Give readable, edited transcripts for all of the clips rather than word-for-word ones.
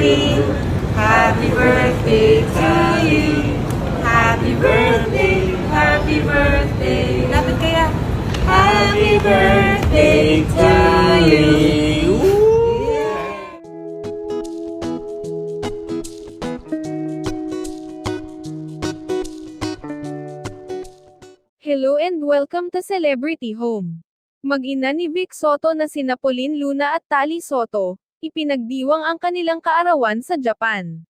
Tally. Happy birthday to you. Happy birthday, happy birthday. Lapit kaya. Happy birthday to you. Hello and welcome to Celebrity Home. Mag-ina ni Vic Soto na sina Pauline Luna at Tally Soto, ipinagdiwang ang kanilang kaarawan sa Japan.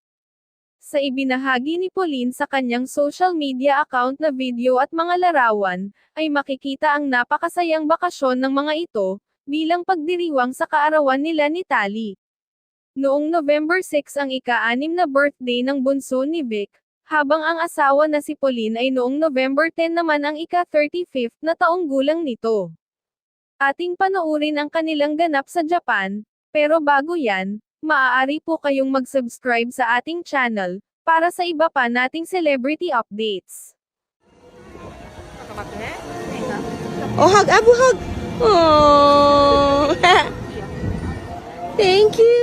Sa ibinahagi ni Pauline sa kanyang social media account na video at mga larawan, ay makikita ang napakasayang bakasyon ng mga ito, bilang pagdiriwang sa kaarawan nila ni Tally. Noong November 6 ang ika-6 na birthday ng bunso ni Vic, habang ang asawa na si Pauline ay noong November 10 naman ang ika-35th na taong gulang nito. Ating panoorin ang kanilang ganap sa Japan, pero bago yan, maaari po kayong mag-subscribe sa ating channel, para sa iba pa nating celebrity updates. Oh, hug, Abu, hug. Oh. Thank you.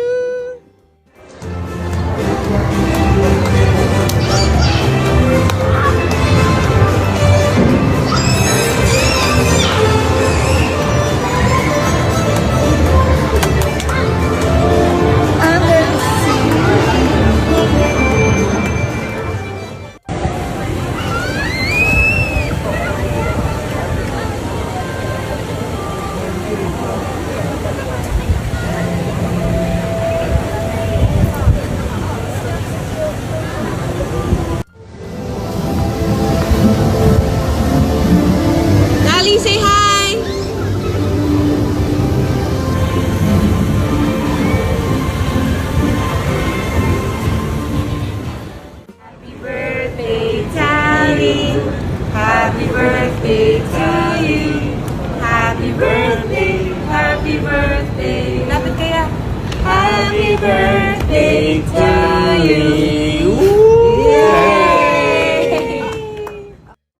Tally, say hi. Happy birthday, Tally. Happy birthday to you. Happy birthday, happy birthday. Lapit kaya. Happy birthday to